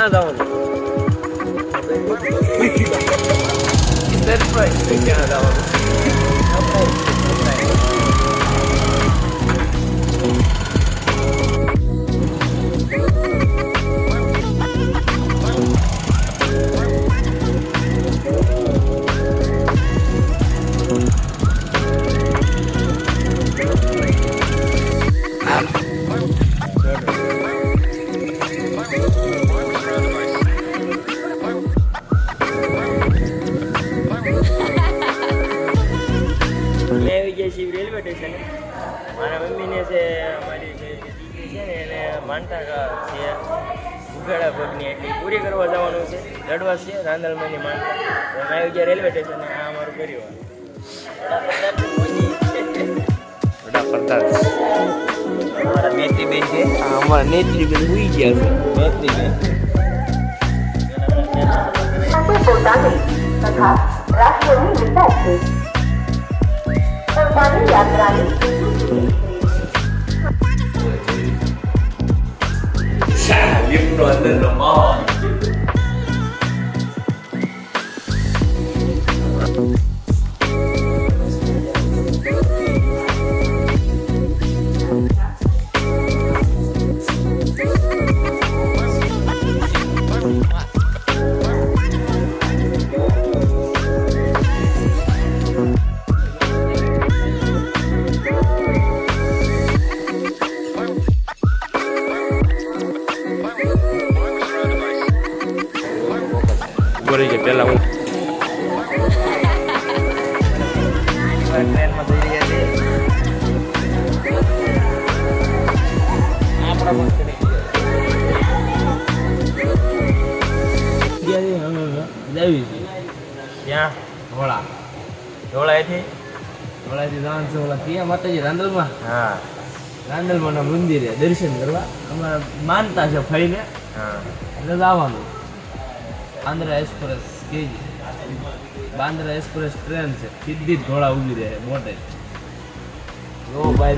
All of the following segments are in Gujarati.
ક્યાં જવાનું? સરપ્રાઈઝ છે, ક્યાં જવાનું? રેલવે સ્ટેશન મારા મમ્મીને છે અમારી દીકરી છે ને એને માનતા છે ઉઘાડા પગની એટલી પૂરી કરવા જવાનું છે લડવાસ છે રાંદલમાંની માનતા અમે આવી ગયા રેલવે સ્ટેશન આ અમારું પરિવાર વડાપ્રધાન અમારા નેત્રીબેન છે અમારા નેત્રીબેન હોઈ ગયા છે નેત્રીબેન તથા રાષ્ટ્રની વિકાસ છે સરકારી યાત્રાની લિફ્ટનો અંદરનો માહોલ પેલા હું ટ્રેનમાં જઈ રહ્યા છીએ ત્યાં ધોળાએથી જવાનું છે ઓલા ક્યાં માતાજી રાંદલમાં હા રાંદલમાંના મંદિરે દર્શન કરવા અમારા માનતા છે ફઈને હા એટલે જવાનું Bandra express KG Bandra express train છે સીધી જ ધોળા ઊભી રહે મોટે નો બાય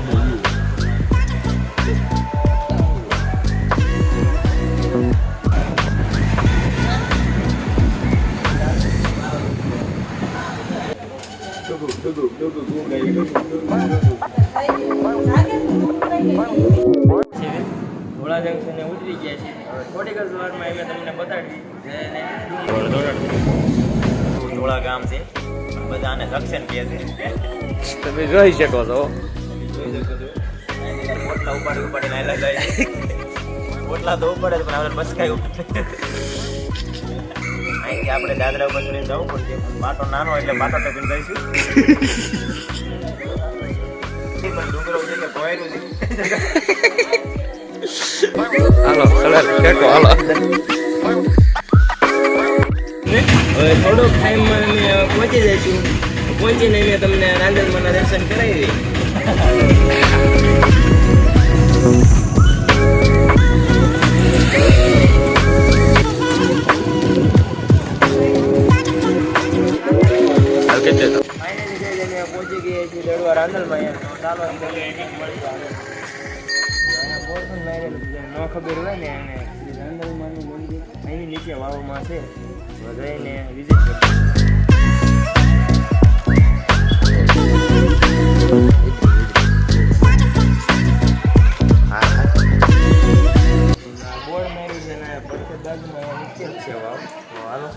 ધોળા જંકશને ઉતરી ગયા છે થોડીક જ વારમાં અમે તમને બતાડી ધોળા ગામ છે બધાને જંકશન કહે છે તમે જોઈ શકો છો પોટલા ઉપાડીને આયલા જાય પોટલા તો ઉપાડે પણ આપણે બસ કાંઈ અહીંથી આપણે દાદરા ઉપર જઈને જવું પડશે પાટો નાનો એટલે પાટો ટપીને જઈશું પણ ડુંગરો છે કે ભોયરું છે હાલો કલર કેટો હાલો હવે થોડોક ટાઈમમાં અમે પહોંચી જઈશું પહોંચીને અમે તમને રાંદલમાંના દર્શન કરાવી ફાઇનલી પહોંચી ગયા છીએ દડવા રાંદલમાં ચાલો ન ખબર હોય ને એને રાંદલમાંનું મંદિર અહીંની નીચે વાવમાં છે જઈને વિઝિટ કરી બોર્ડ માર્યું છે ને પડખે બાજુમાં નીચે જ છે વાવ હાલો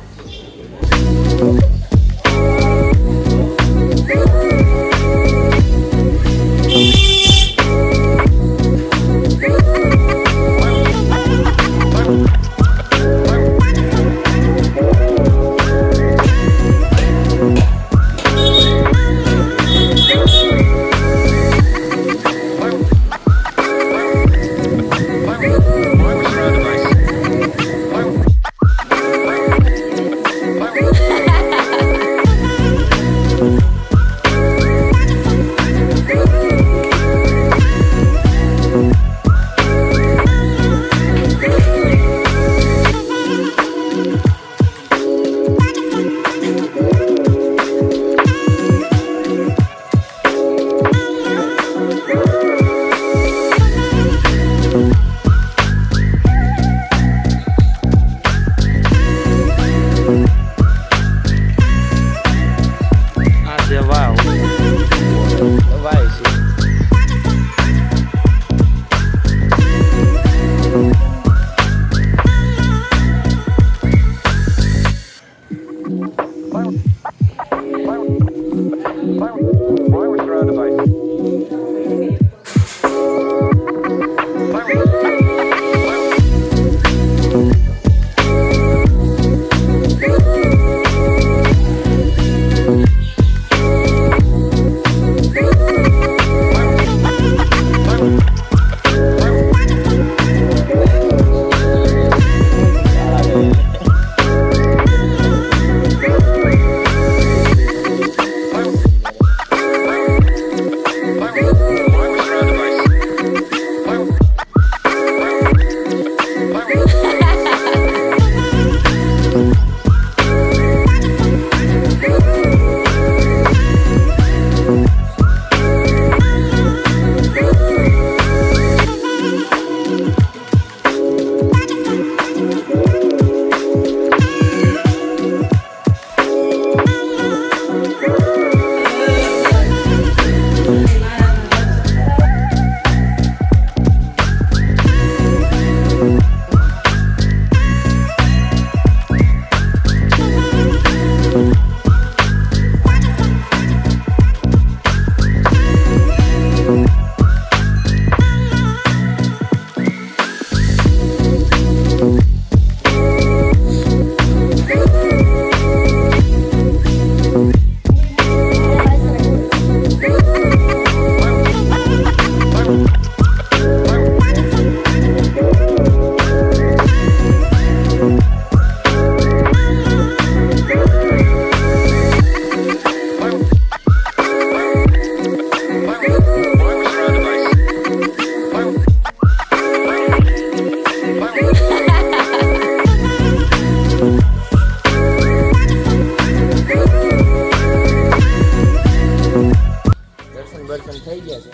દર્શન થઈ ગયા છે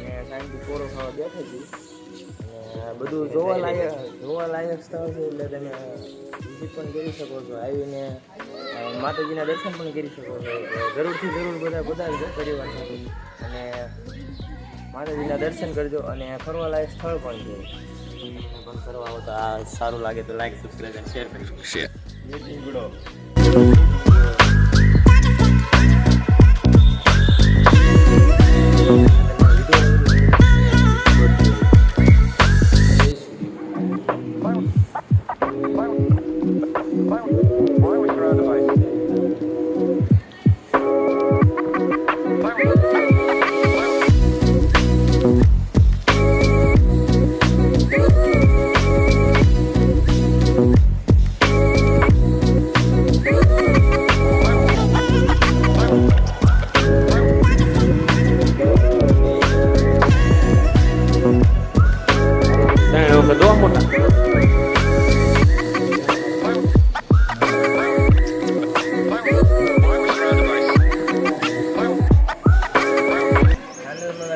અને શાંતિ કોરો ખાવા બેઠા છીએ અને બધું જોવાલાયક સ્થળ છે એટલે તમે વિઝિટ પણ કરી શકો છો, આવીને માતાજીના દર્શન પણ કરી શકો છો. જરૂરથી જરૂર બધા પધારજો પરિવાર સાથે અને માતાજીના દર્શન કરજો અને ફરવાલાયક સ્થળ પણ છે. પણ ફરવા આવો તો આ સારું લાગે તો લાઈક, સબસ્ક્રાઈબ અને શેર કરી શકો. જય ગુડો.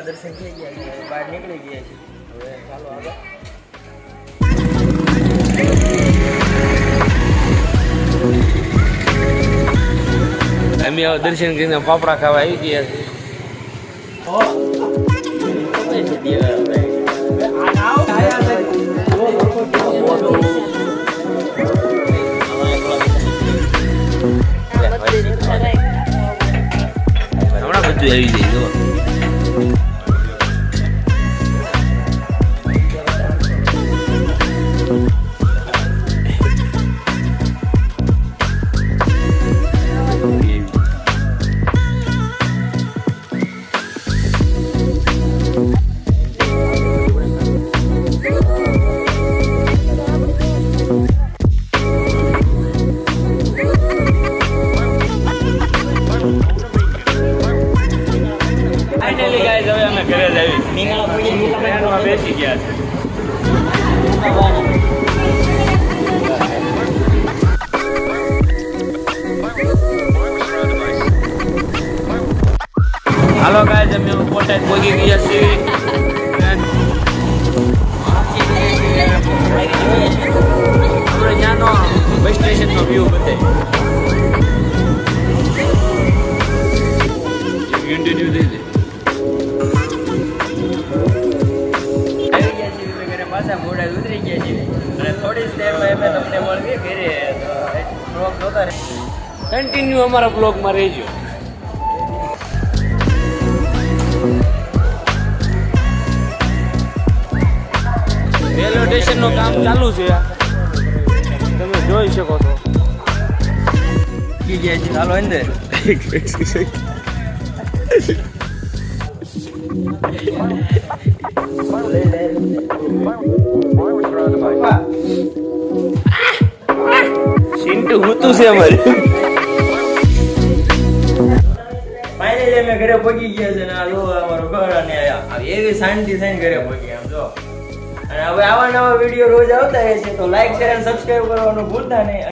દર્શન થઈ ગયા, બહાર નીકળી ગયા છે. હવે ચાલો આગળ. અમે દર્શન કરીને પાપડા ખાવા આવી ગયા હમણાં બધું આવી જાય જો. ફાઇનલી ગાઈઝ હવે અમે ઘરે જ આવી ટ્રેનમાં બેસી ગયા છે. હાલો ગાઈઝ અમે બોટાદ પહોંચી ગયા છીએ. આપણે ત્યાંનો બસ સ્ટેશનનો વ્યૂ બતાવી કન્ટિન્યુ થઈ જાય. પાછા બોટાદ ઉતરી ગયા છીએ અને થોડી જ દેરમાં અમે તમને મળીએ ઘરે. બ્લોગ જોતા રહે, કન્ટિન્યુ અમારા બ્લોગમાં રહેજો. રેલવે સ્ટેશનનું કામ ચાલુ છે, તમે જોઈ શકો છો. કી ગયા છે, ચાલો અંદર. સિન્ટુ હોતું છે અમારે. ફાઇનલી અમે ઘરે પહોંચી ગયા છે ને આ જો અમારું ઘર અને એવી શાંતિ થઈને ઘરે પહોંચી આમ જો. અને હવે આવા નવા વિડીયો રોજ આવતા રહે છે તો લાઈક, શેર અને સબસ્ક્રાઈબ કરવાનું ભૂલતા નહીં.